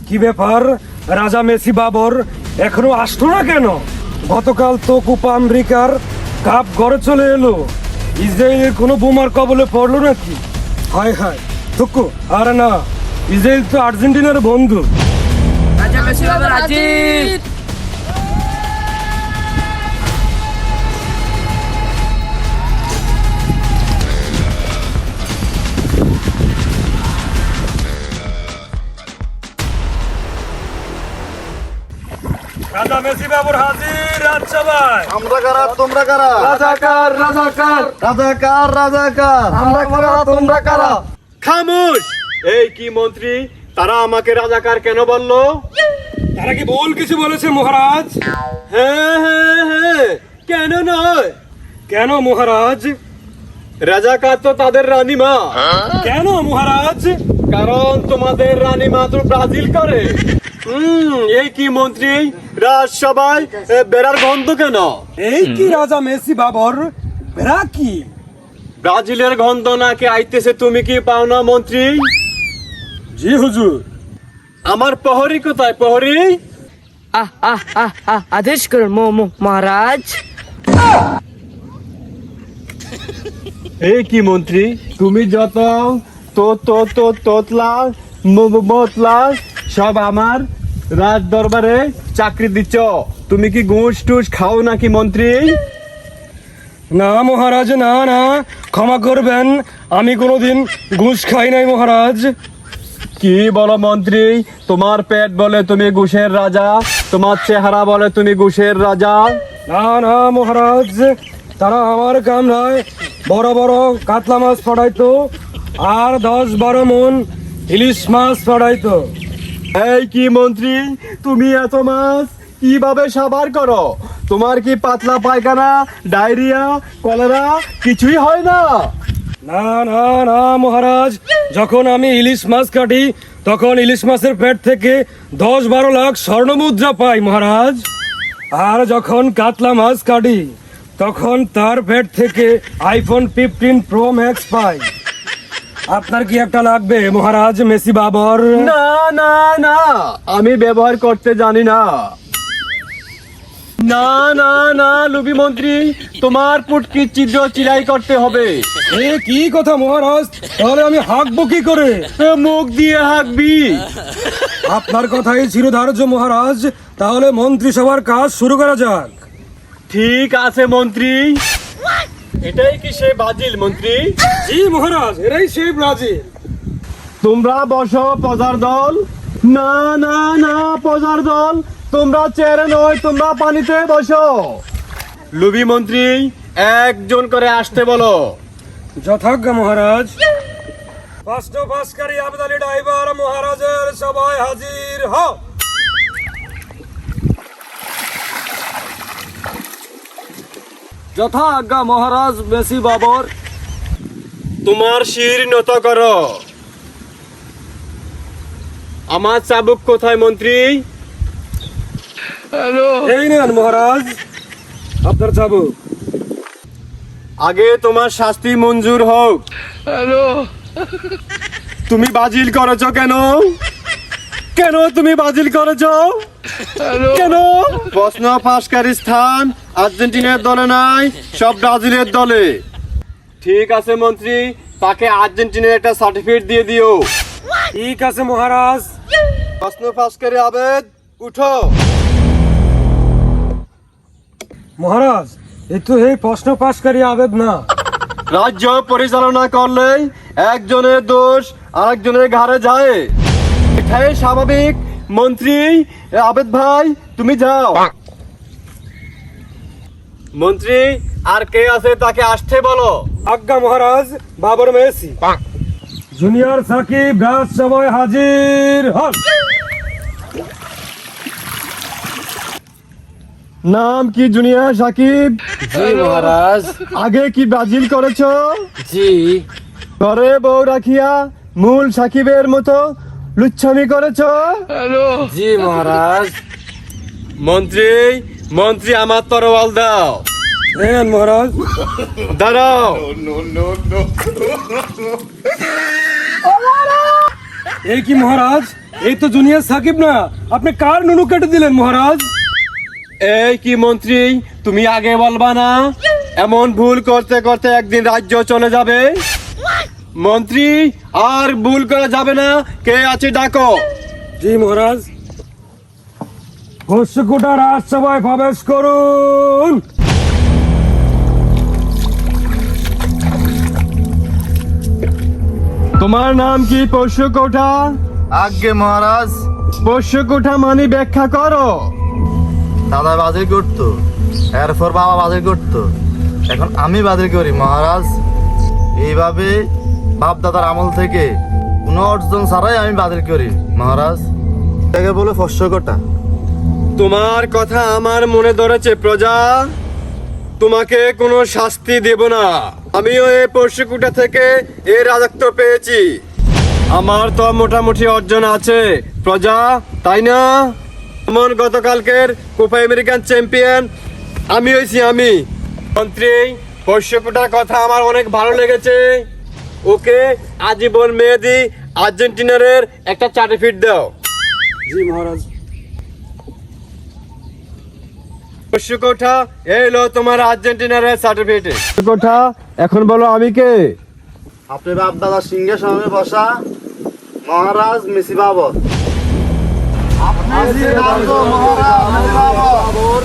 কি ব্যাপার, রাজা মেসি বাবর এখনো আসলো না কেন? গতকাল তো কোপা আমেরিকার কাপ ঘরে চলে এলো, ইসরায়েলের কোনো বোমার কবলে পড়লো নাকি? হায় হায় থুকু, আরে না, ইসরায়েল তো আর্জেন্টিনার বন্ধু। রাজা মেসি বাবর হাজির। রাজা মেসি বাবর হাজির। আচ্ছা ভাই, আমরা কারা তোমরা কারা? রাজাকার রাজাকার, রাজাকার রাজাকার আমরা কারা তোমরা কারা? খামোশ। এই কি মন্ত্রী, তারা আমাকে রাজাকার কেন বললো? তারা কি ভুল কিছু বলেছে মহারাজ? হ্যাঁ হ্যাঁ হ্যাঁ, কেন নয়? কেন মহারাজ? রাজাকার তো তাদের রানীমা। কেন মহারাজ? কারণ তোমাদের রানীমা তো ব্রাজিল করে। এই কি মন্ত্রী, রাজসভায় বেড়ার গন্ধ কেন? এই কি রাজা মেসি বাবর, বেড়া কি? ব্রাজিলের গন্ধ নাকি আইতেছে, তুমি কি পাও না মন্ত্রী? জি হুজুর। আমার প্রহরী কোথায়? প্রহরী আদেশ করুন মহারাজ। এই কি মন্ত্রী, তুমি যত তোতলা মতলা সব আমার রাজ দরবারে চাকরি দিচ্ছ, তুমি কি ঘুষ টুস খাও নাকি মন্ত্রী? না মহারাজ, না না, ক্ষমা করবেন, আমি কোনোদিন ঘুষ খাই নাই মহারাজ। কি বলো মন্ত্রী, তোমার পেট বলে তুমি ঘুষের রাজা, তোমার চেহারা বলে তুমি ঘুষের রাজা। না না মহারাজ, তারা আমার কামরায় বড় বড় কাতলা মাছ পড়াইতো আর 10-12 মন ইলিশ মাছ পড়াইতো। এই কি মন্ত্রী, তুমি এত মাছ কিভাবে সাবার করো? তোমার কি পাতলা পায়খানা, ডায়রিয়া, কলেরা কিছুই হয় না? না না না মহারাজ, যখন আমি ইলিশ মাছ কাটি তখন ইলিশ মাছের পেট থেকে 10-12 লাখ স্বর্ণ মুদ্রা পাই মহারাজ। আর যখন কাতলা মাছ কাটি তখন তার পেট থেকে আইফোন 15 প্রো ম্যাক্স পাই। আপনার কি একটা লাগবে মহারাজ মেসি বাবর? না না না, আমি ব্যবহার করতে জানি না। না না না লুবি মন্ত্রী, তোমার পুটকি ছিদ্র চিরাই করতে হবে। এ কি কথা মহারাজ, তাহলে আমি হাঁকবো কি করে? মুখ দিয়ে হাঁকবি। আপনার কথাই চিরধার্য মহারাজ, তাহলে মন্ত্রিসভার কাজ শুরু করা যাক। ঠিক আছে মন্ত্রী। এটাই কি সে ব্রাজিল মন্ত্রী? জি মহারাজ, এরাই সেই ব্রাজিল। তোমরা বসো প্রজার দল। না না না প্রজার দল, তোমরা চেয়ারে নয়, তোমরা পানিতে বসো। লুবি মন্ত্রী, একজন করে আসতে বলো। যথাজ্ঞা মহারাজ। পাসকারী আবেদ আলী ড্রাইভার মহারাজের সভায় হাজির হও। যথাজ্ঞা মহারাজ মেসি বাবর। তোমার শির নত করো। আমার চাবুক কোথায় মন্ত্রী? এই নেন মহারাজ আপনার চাবুক। আগে তোমার শাস্তি মঞ্জুর হোক। তুমি বাজিল করেছো কেন? কেন তুমি বাজিল করেছো? কেন? প্রশ্ন ফাঁসকারী স্থান আর্জেন্টিনার দলে নাই, সব ব্রাজিলের দলে। ঠিক আছে মন্ত্রী, তাকে আর্জেন্টিনার একটা সার্টিফিকেট দিয়ে দিও। ঠিক আছে মহারাজ। প্রশ্ন ফাঁসকারী আবেদ, উঠো। মহারাজ, এ তো এই প্রশ্ন পাশকারী আবেদ না। রাজ্য পরিচালনা করলে একজনের দোষ আরেকজনের ঘাড়ে যায়, এটাই স্বাভাবিক। মন্ত্রী আবেদ ভাই, তুমি যাও। মন্ত্রী, আর কে আছে তাকে আসতে বলো। আজ্ঞা মহারাজ। বাবর মেসি। জুনিয়র সাকিব রাজসভায় হাজির হন। নাম কি জুনিয়র সাকিব? জি মহারাজ। আগে কি ব্রাজিল করেছো? জি। ঘরে বউ রাখিয়া মূল সাকিবের মতো লুচ্ছামি করেছো? জি মহারাজ। মন্ত্রী মন্ত্রী আমার তরোয়াল দাও। নেন মহারাজ। দাঁড়াও। এই কি মহারাজ, এই তো জুনিয়র সাকিব না, আপনি কার নুনু কেটে দিলেন মহারাজ? এই কি মন্ত্রী, তুমি আগে বলবা না? এমন ভুল করতে করতে একদিন রাজ্য চলে যাবে। মন্ত্রী, আর ভুল করা যাবে না। কে আছে ডাকো। জি মহারাজ। পোষ্যকুটা রাজসভায় প্রবেশ করুন। তোমার নাম কি পোষ্যকোঠা? আজ্ঞে মহারাজ, পোষ্যকোঠা মানে ব্যাখ্যা করো। দাদা বাজিল করতো, এরপর বাবা বাজিল করতো, এখন আমি বাজিল করি মহারাজ। এইভাবে বাপ দাদার আমল থেকে কোনো অর্জন ছাড়াই আমি বাজিল করি মহারাজ। এটাকে বলে ফস্যকটা। তোমার কথা আমার মনে ধরেছে প্রজা, তোমাকে কোনো শাস্তি দেব না। আমিও এই পোষ্যকুটা থেকে এই রাজত্ব পেয়েছি, আমার তো মোটামুটি অর্জন আছে প্রজা, তাই না? যেমন গতকালকের কোপা আমেরিকান চ্যাম্পিয়ন আমি হয়েছি আমি। মন্ত্রী, পোষ্যকুটার কথা আমার অনেক ভালো লেগেছে। ওকে আজীবন মেয়াদি আর্জেন্টিনারের একটা সার্টিফিকেট দাও। জি মহারাজ। পোষ্যকোঠা, এই লো তোমার আর্জেন্টিনার সার্টিফিকেট। পোষ্যকোঠা, এখন বলো আমি কে? আপনি বাপ দাদার সিংহের সামনে বসা মহারাজ মেসি বাবর। আপনি মহারাজ মেসি বাবর।